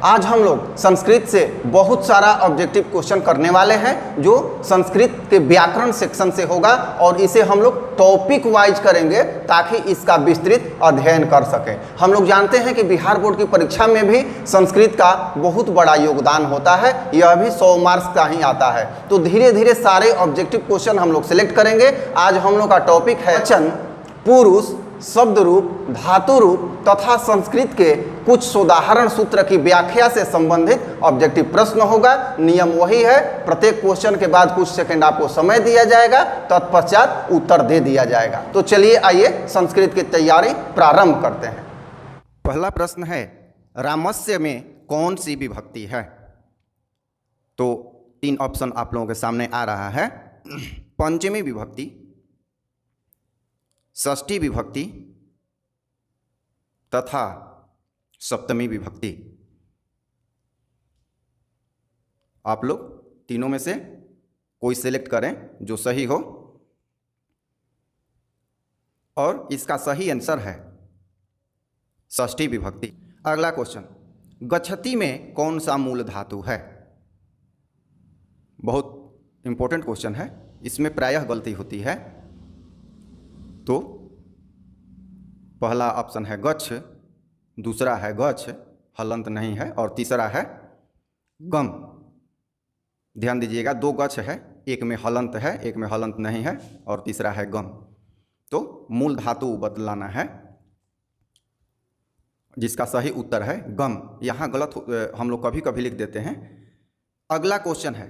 आज हम लोग संस्कृत से बहुत सारा ऑब्जेक्टिव क्वेश्चन करने वाले हैं जो संस्कृत के व्याकरण सेक्शन से होगा और इसे हम लोग टॉपिक वाइज करेंगे ताकि इसका विस्तृत अध्ययन कर सकें। हम लोग जानते हैं कि बिहार बोर्ड की परीक्षा में भी संस्कृत का बहुत बड़ा योगदान होता है, यह भी 100 मार्क्स का ही आता है। तो धीरे धीरे सारे ऑब्जेक्टिव क्वेश्चन हम लोग सिलेक्ट करेंगे। आज हम लोग का टॉपिक है वचन, पुरुष, शब्द रूप, धातु रूप तथा संस्कृत के कुछ उदाहरण सूत्र की व्याख्या से संबंधित ऑब्जेक्टिव प्रश्न होगा। नियम वही है, प्रत्येक क्वेश्चन के बाद कुछ सेकंड आपको समय दिया जाएगा, तत्पश्चात उत्तर दे दिया जाएगा। तो चलिए आइए संस्कृत की तैयारी प्रारंभ करते हैं। पहला प्रश्न है, रामस्य में कौन सी विभक्ति है? तो 3 ऑप्शन आप लोगों के सामने आ रहा है। पंचमी विभक्ति, षष्ठी विभक्ति तथा सप्तमी विभक्ति। आप लोग तीनों में से कोई सेलेक्ट करें जो सही हो और इसका सही आंसर है षष्ठी विभक्ति। अगला क्वेश्चन, गच्छति में कौन सा मूल धातु है? बहुत इंपॉर्टेंट क्वेश्चन है, इसमें प्रायः गलती होती है। तो पहला ऑप्शन है गच्छ, दूसरा है गच्छ, हलंत नहीं है, और तीसरा है गम। ध्यान दीजिएगा, 2 गच्छ है, एक में हलंत है, एक में हलंत नहीं है, और तीसरा है गम। तो मूल धातु बतलाना है, जिसका सही उत्तर है गम। यहाँ गलत हम लोग कभी कभी लिख देते हैं। अगला क्वेश्चन है,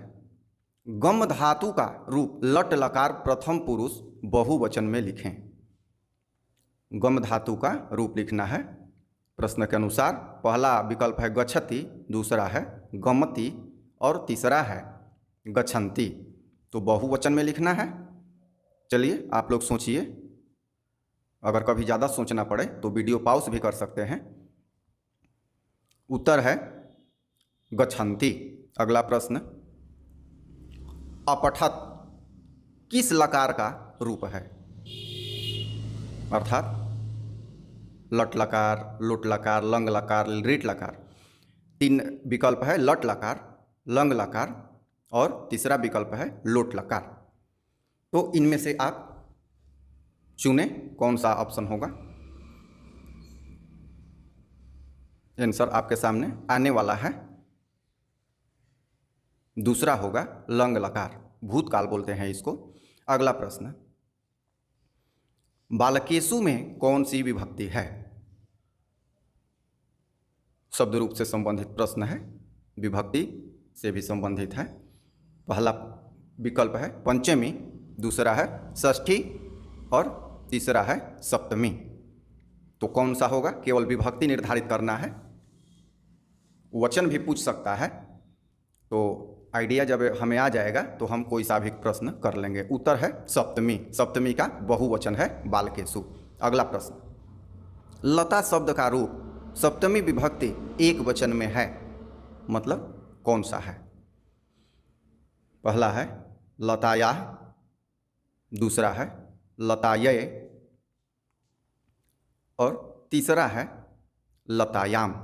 गम धातु का रूप लट लकार प्रथम पुरुष बहुवचन में लिखें। गम धातु का रूप लिखना है प्रश्न के अनुसार। पहला विकल्प है गच्छति, दूसरा है गमति और तीसरा है गच्छन्ति। तो बहुवचन में लिखना है। चलिए आप लोग सोचिए, अगर कभी ज़्यादा सोचना पड़े तो वीडियो पॉज भी कर सकते हैं। उत्तर है गच्छन्ति। अगला प्रश्न, अपठत किस लकार का रूप है? अर्थात लट लकार, लुट लकार, लंग लकार, ऋट लकार। 3 विकल्प है, लट लकार, लंग लकार और तीसरा विकल्प है लोट लकार। तो इनमें से आप चुने कौन सा ऑप्शन होगा। आंसर आपके सामने आने वाला है, दूसरा होगा लंग लकार, भूतकाल बोलते हैं इसको। अगला प्रश्न, बालकेशु में कौन सी विभक्ति है? शब्द रूप से संबंधित प्रश्न है, विभक्ति से भी संबंधित है। पहला विकल्प है पंचमी, दूसरा है षष्ठी और तीसरा है सप्तमी। तो कौन सा होगा? केवल विभक्ति निर्धारित करना है, वचन भी पूछ सकता है। तो आइडिया जब हमें आ जाएगा तो हम कोई सा भी प्रश्न कर लेंगे। उत्तर है सप्तमी। सप्तमी का बहुवचन है बालकेशु। अगला प्रश्न, लता शब्द का रूप सप्तमी विभक्ति एक वचन में है, मतलब कौन सा है? पहला है लताया, दूसरा है लताये और तीसरा है लतायाम।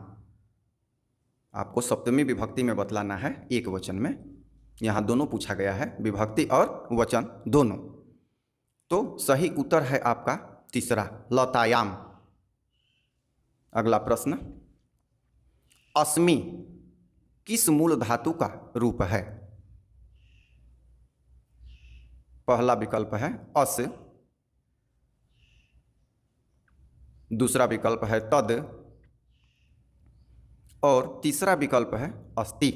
आपको सप्तमी विभक्ति में बतलाना है एक वचन में। यहाँ दोनों पूछा गया है, विभक्ति और वचन दोनों। तो सही उत्तर है आपका तीसरा, लतायाम। अगला प्रश्न, अस्मि किस मूल धातु का रूप है? पहला विकल्प है अस, दूसरा विकल्प है तद और तीसरा विकल्प है अस्ति।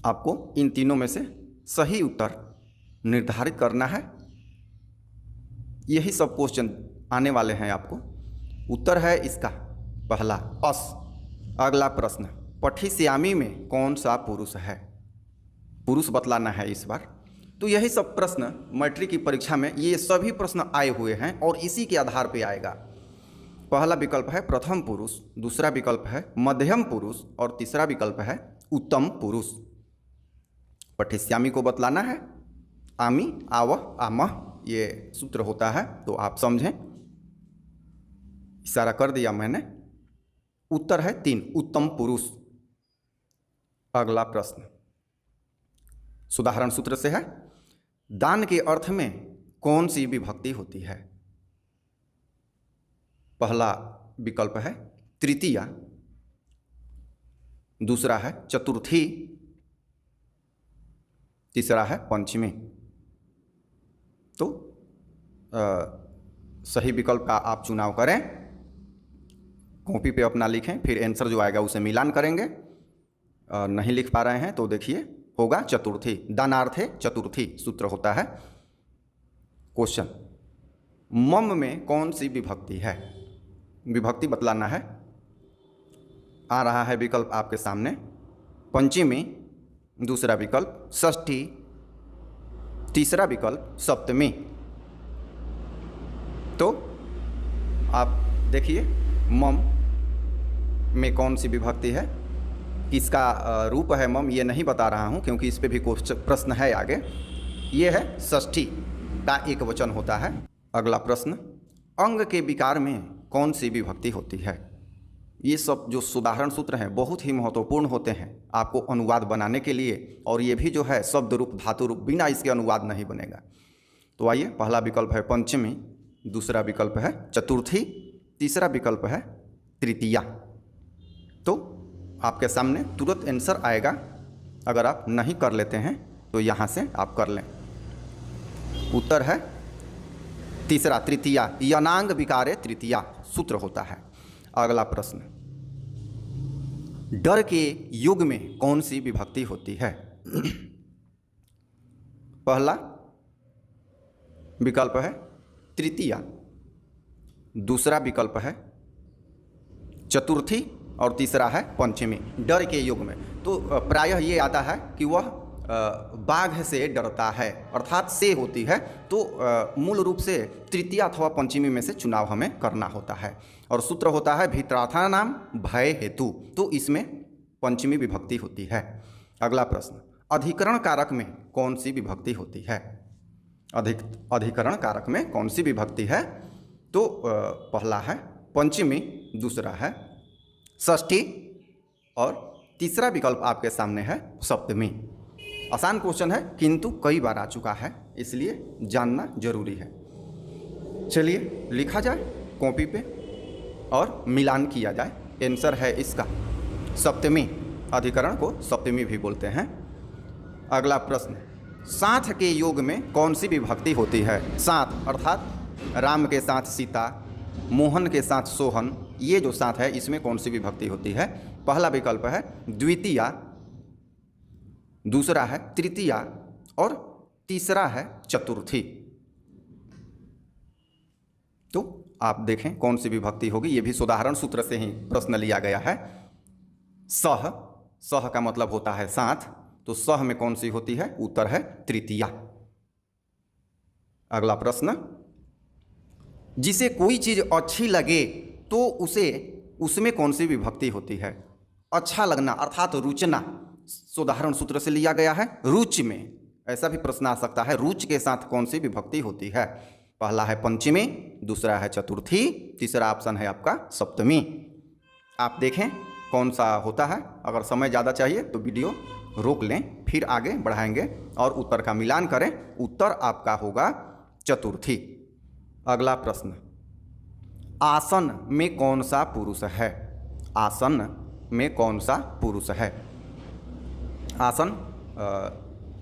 आपको इन तीनों में से सही उत्तर निर्धारित करना है। यही सब क्वेश्चन आने वाले हैं आपको। उत्तर है इसका पहला अस। अगला प्रश्न, पठिष्यामि में कौन सा पुरुष है? पुरुष बतलाना है इस बार। तो यही सब प्रश्न मैट्रिक की परीक्षा में ये सभी प्रश्न आए हुए हैं और इसी के आधार पे आएगा। पहला विकल्प है प्रथम पुरुष, दूसरा विकल्प है मध्यम पुरुष और तीसरा विकल्प है उत्तम पुरुष। पठिष्यामि को बतलाना है, आमी, आवह, आमह ये सूत्र होता है, तो आप समझें। इशारा कर दिया मैंने। उत्तर है 3, उत्तम पुरुष। अगला प्रश्न सुधारण सूत्र से है, दान के अर्थ में कौन सी विभक्ति होती है? पहला विकल्प है तृतीया, दूसरा है चतुर्थी, तीसरा है पंचमी। तो सही विकल्प का आप चुनाव करें, कॉपी पे अपना लिखें, फिर आंसर जो आएगा उसे मिलान करेंगे। नहीं लिख पा रहे हैं तो देखिए, होगा चतुर्थी, दानार्थे चतुर्थी सूत्र होता है। क्वेश्चन, मम में कौन सी विभक्ति है? विभक्ति बतलाना है। आ रहा है विकल्प आपके सामने, पंचमी, दूसरा विकल्प षष्ठी, तीसरा विकल्प सप्तमी। तो आप देखिए मम में कौन सी विभक्ति है, किसका रूप है मम, ये नहीं बता रहा हूँ क्योंकि इस पे भी प्रश्न है आगे। ये है षष्ठी का एक वचन होता है। अगला प्रश्न, अंग के विकार में कौन सी विभक्ति होती है? ये सब जो सुधारण सूत्र हैं बहुत ही महत्वपूर्ण होते हैं आपको अनुवाद बनाने के लिए, और ये भी जो है शब्द रूप धातु रूप, बिना इसके अनुवाद नहीं बनेगा। तो आइए, पहला विकल्प है पंचमी, दूसरा विकल्प है चतुर्थी, तीसरा विकल्प है तृतीया। तो आपके सामने तुरंत आंसर आएगा, अगर आप नहीं कर लेते हैं तो यहाँ से आप कर लें। उत्तर है तीसरा, तृतीया, यनांग विकारे तृतीया सूत्र होता है। अगला प्रश्न, डर के युग में कौन सी विभक्ति होती है? पहला विकल्प है तृतीया, दूसरा विकल्प है चतुर्थी और तीसरा है पंचमी। डर के युग में तो प्रायः ये आता है कि वह बाघ से डरता है, अर्थात से होती है। तो मूल रूप से तृतीया अथवा पंचमी में से चुनाव हमें करना होता है, और सूत्र होता है भित्राथा नाम भय हेतु। तो इसमें पंचमी विभक्ति होती है। अगला प्रश्न, अधिकरण कारक में कौन सी विभक्ति होती है? अधिकरण कारक में कौन सी विभक्ति है? तो पहला है पंचमी, दूसरा है षष्ठी और तीसरा विकल्प आपके सामने है सप्तमी। आसान क्वेश्चन है किंतु कई बार आ चुका है, इसलिए जानना जरूरी है। चलिए लिखा जाए कॉपी पे और मिलान किया जाए। आंसर है इसका सप्तमी, अधिकरण को सप्तमी भी बोलते हैं। अगला प्रश्न, साथ के योग में कौन सी विभक्ति होती है? साथ अर्थात राम के साथ सीता, मोहन के साथ सोहन, ये जो साथ है इसमें कौन सी विभक्ति होती है? पहला विकल्प है द्वितीया, दूसरा है तृतीया और तीसरा है चतुर्थी। तो आप देखें कौन सी विभक्ति होगी। ये भी सुधारण सूत्र से ही प्रश्न लिया गया है। सह, सह का मतलब होता है साथ, तो सह में कौन सी होती है? उत्तर है तृतीया। अगला प्रश्न, जिसे कोई चीज अच्छी लगे तो उसमें कौन सी विभक्ति होती है? अच्छा लगना अर्थात रुचना, सुधारण सूत्र से लिया गया है रुचि में। ऐसा भी प्रश्न आ सकता है, रुचि के साथ कौन सी विभक्ति होती है? पहला है पंचमी, दूसरा है चतुर्थी, तीसरा ऑप्शन है आपका सप्तमी। आप देखें कौन सा होता है। अगर समय ज़्यादा चाहिए तो वीडियो रोक लें, फिर आगे बढ़ाएंगे और उत्तर का मिलान करें। उत्तर आपका होगा चतुर्थी। अगला प्रश्न, आसन में कौन सा पुरुष है? आसन में कौन सा पुरुष है? आसन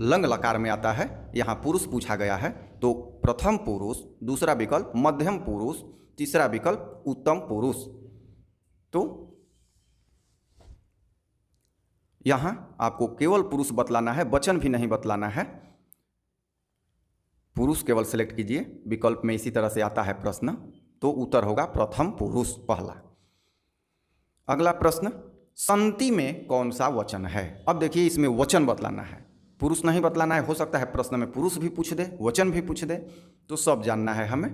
लंग लकार में आता है, यहाँ पुरुष पूछा गया है। तो प्रथम पुरुष, दूसरा विकल्प मध्यम पुरुष, तीसरा विकल्प उत्तम पुरुष। तो यहाँ आपको केवल पुरुष बतलाना है, वचन भी नहीं बतलाना है। पुरुष केवल सेलेक्ट कीजिए। विकल्प में इसी तरह से आता है प्रश्न, तो उत्तर होगा प्रथम पुरुष पहला। अगला प्रश्न, संति में कौन सा वचन है? अब देखिए इसमें वचन बतलाना है, पुरुष नहीं बतलाना है। हो सकता है प्रश्न में पुरुष भी पूछ दे, वचन भी पूछ दे, तो सब जानना है हमें।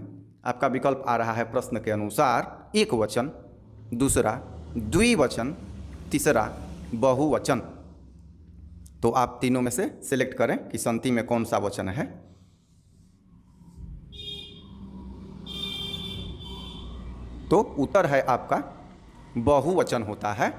आपका विकल्प आ रहा है प्रश्न के अनुसार एक वचन, दूसरा द्विवचन, तीसरा बहुवचन। तो आप तीनों में से सिलेक्ट करें कि संति में कौन सा वचन है। तो उत्तर है आपका बहुवचन होता है।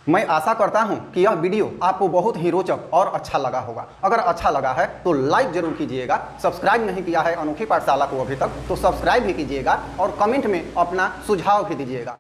मैं आशा करता हूं कि यह वीडियो आपको बहुत ही रोचक और अच्छा लगा होगा। अगर अच्छा लगा है तो लाइक जरूर कीजिएगा। सब्सक्राइब नहीं किया है अनोखी पाठशाला को अभी तक तो सब्सक्राइब भी कीजिएगा और कमेंट में अपना सुझाव भी दीजिएगा।